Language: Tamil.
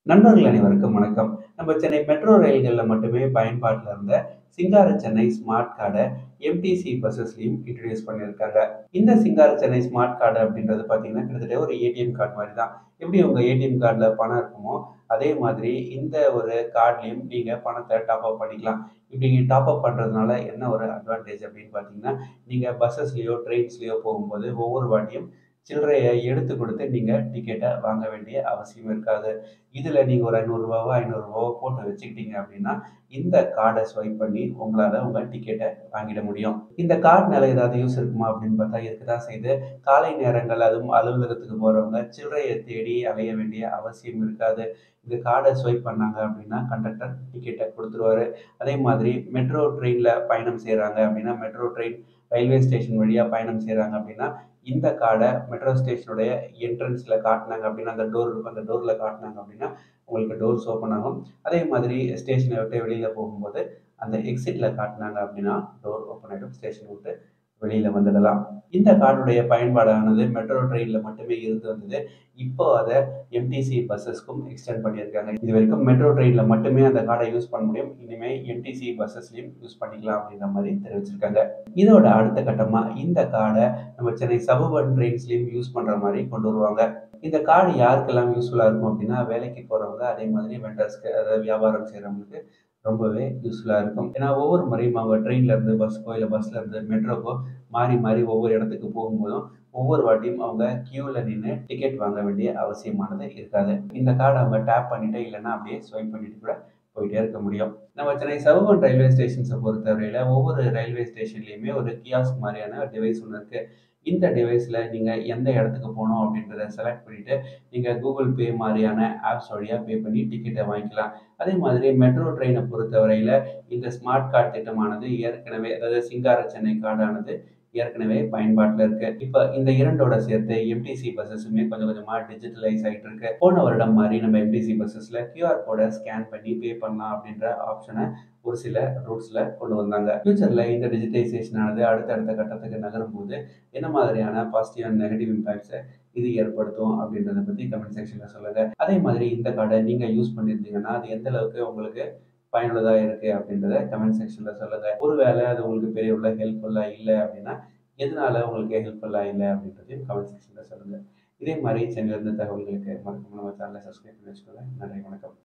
நண்பர்கள் அனைவருக்கும் வணக்கம். நம்ம சென்னை மெட்ரோ ரயில்கள்ல மட்டுமே பயன்பாட்டுல இருந்த சிங்கார சென்னை ஸ்மார்ட் கார்ட எம்டிசி பஸ்ஸஸ்லயும் இன்ட்ரோடியூஸ் பண்ணியிருக்காங்க. இந்த சிங்கார சென்னை ஸ்மார்ட் கார்டு அப்படின்றது பார்த்தீங்கன்னா, கிட்டத்தட்ட ஒரு ஏடிஎம் கார்டு மாரி தான். எப்படி உங்க ஏடிஎம் கார்டுல பணம் இருக்குமோ, அதே மாதிரி இந்த ஒரு கார்ட்லயும் நீங்க பணத்த டாப் அப் பண்ணிக்கலாம். இப்படி டாப் அப் பண்றதுனால என்ன ஒரு அட்வான்டேஜ் அப்படின்னு பார்த்தீங்கன்னா, நீங்க பஸ்ஸஸ்லயோ, ட்ரெயின்ஸ்லயோ போகும்போது ஒவ்வொரு வாட்டியும் சில்லறைய எடுத்து குடுத்து நீங்க டிக்கெட்ட வாங்க வேண்டிய அவசியம் இருக்காது. இதுல நீங்க ஒரு ரூ. 500வோ, ரூ. 500வோ போட்டு வச்சுக்கிட்டீங்க அப்படின்னா, இந்த கார்ட ஸ்வைப் பண்ணி உங்களால உங்க டிக்கெட்ட வாங்கிட முடியும். இந்த கார்ட்னால ஏதாவது யூஸ் இருக்குமா அப்படின்னு பார்த்தா இருக்க தான் செய்யுது. காலை நேரங்கள் அதுவும் அலுவலகத்துக்கு போறவங்க சில்லறைய தேடி அலைய வேண்டிய அவசியம் இருக்காது. இந்த கார்ட ஸ்வைப் பண்ணாங்க அப்படின்னா, கண்டக்டர் டிக்கெட்ட குடுத்துருவாரு. அதே மாதிரி மெட்ரோ ட்ரெயின்ல பயணம் செய்றாங்க அப்படின்னா, மெட்ரோ ட்ரெயின் ரயில்வே ஸ்டேஷன் வழியா பயணம் செய்றாங்க அப்படின்னா, இந்த கார்ட மெட்ரோ ஸ்டேஷனுடைய என்ட்ரன்ஸ்ல காட்டுனாங்க அப்படின்னா, அந்த டோர் இருக்கும். அந்த டோர்ல காட்டுனாங்க அப்படின்னா, உங்களுக்கு டோர்ஸ் ஓப்பன் ஆகும். அதே மாதிரி ஸ்டேஷன விட்டு வெளியில போகும்போது, அந்த எக்ஸிட்ல காட்டுனாங்க அப்படின்னா, டோர் ஓப்பன் ஆயிடும். ஸ்டேஷன விட்டு வெளியில வந்துடலாம். இந்த கார்டுடைய பயன்பாடானது மெட்ரோ ட்ரெயின்ல மட்டுமே இருந்து வந்தது. இப்போ அத எம்டிசி பஸ்ஸஸ்க்கும் எக்ஸ்டெண்ட் பண்ணியிருக்காங்க. இதுவரைக்கும் மெட்ரோ ட்ரெயின்ல மட்டுமே அந்த கார்ட யூஸ் பண்ண முடியும். இனிமே எம்டிசி பஸ்ஸஸ்லயும் யூஸ் பண்ணிக்கலாம் அப்படின்ற மாரி தெரிவிச்சிருக்காங்க. இதோட அடுத்த கட்டமா இந்த கார்ட நம்ம சென்னை சபர்பன் ட்ரெயின்ஸ்லயும் யூஸ் பண்ற மாரி கொண்டு வருவாங்க. இந்த கார்டு யாருக்கெல்லாம் யூஸ்ஃபுல்லா இருக்கும் அப்படின்னா, வேலைக்கு போறவங்க, அதே மாதிரி வெண்டர்ஸ்க்கு அதாவது வியாபாரம் செய்றவங்களுக்கு ரொம்பவே யூஸ்ஃபுல்லா இருக்கும். ஏன்னா ஒவ்வொரு முறையும் அவங்க ட்ரெயின்ல இருந்து பஸ்ஸுக்கோ, இல்ல பஸ்ல இருந்து மெட்ரோக்கோ மாறி, மாறி ஒவ்வொரு இடத்துக்கு போகும்போதும், ஒவ்வொரு வாட்டியும் அவங்க கியூல நின்னு டிக்கெட் வாங்க வேண்டிய அவசியமானது இருக்காது. இந்த கார்ட அவங்க டேப் பண்ணிட்டு, இல்லன்னா அப்படியே ஸ்வைப் பண்ணிட்டு கூட போயிட்டே இருக்க முடியும். நம்ம சென்னை சரவணன் ரயில்வே ஸ்டேஷன்ஸ பொறுத்தவரையில, ஒவ்வொரு ரயில்வே ஸ்டேஷன்லயுமே ஒரு கியாஸ்க் மாரியான டிவைஸ் ஒண்ணு இருக்கு. இந்த டிவைஸ்ல நீங்க எந்த இடத்துக்கு போணும் அப்படின்றத செலக்ட் பண்ணிட்டு, நீங்க Google Pay மாரியான ஆப்ஸ் வழியா பே பண்ணி டிக்கெட்ட வாங்கிக்கலாம். அதே மாதிரி மெட்ரோ ட்ரெயின பொறுத்தவரையில, இந்த ஸ்மார்ட் கார்ட் திட்டமானது ஏற்கனவே அதாவது சிங்கார சென்னை கார்டானது ஏற்கனவே பயன்பாட்டுல இருக்கு. இப்ப இந்த 2ஓட சேர்த்து எம்டிசி பஸ்ஸஸுமே கொஞ்சம் கொஞ்சமா டிஜிட்டலைஸ் ஆயிட்டு இருக்கு. போன வருடம் மாரி நம்ம எம்டிசி பஸ்ஸஸ்ல கியூஆர் கோட ஸ்கேன் பண்ணி பே பண்ணலாம் அப்படின்ற ஆப்ஷன ஒரு சில ரூட்ஸ்ல கொண்டு வந்தாங்க. ஃபியூச்சர்ல இந்த டிஜிட்டைசேஷன் ஆனது அடுத்த கட்டத்துக்கு நகரும்போது, என்ன மாதிரியான பாசிட்டிவ் அண்ட் நெகட்டிவ் இம்பாக்ட்ஸ இது ஏற்படுத்தும் அப்படின்றத பத்தி கமெண்ட் செக்ஷன்ல சொல்லுங்க. அதே மாதிரி இந்த கார்ட நீங்க யூஸ் பண்ணியிருந்தீங்கன்னா, அது எந்த அளவுக்கு உங்களுக்கு பயனுள்ளதா இருக்கு அப்படின்றத கமெண்ட் செக்ஷன்ல சொல்லுங்க. ஒருவேளை அது உங்களுக்கு பெரிய அளவுல ஹெல்ப்ஃபுல்லா இல்ல அப்படின்னா, எதனால உங்களுக்கு ஹெல்ப்ஃபுல்லா இல்ல அப்படின்றதையும் கமெண்ட் செக்ஷன்ல சொல்லுங்க. இதே மாரி சென்னையிலிருந்து தகவல்களுக்கு மறக்காம நம்ம சேனலை சப்ஸ்கிரைப் பண்ணி வச்சுக்கோங்க. நன்றி, வணக்கம்.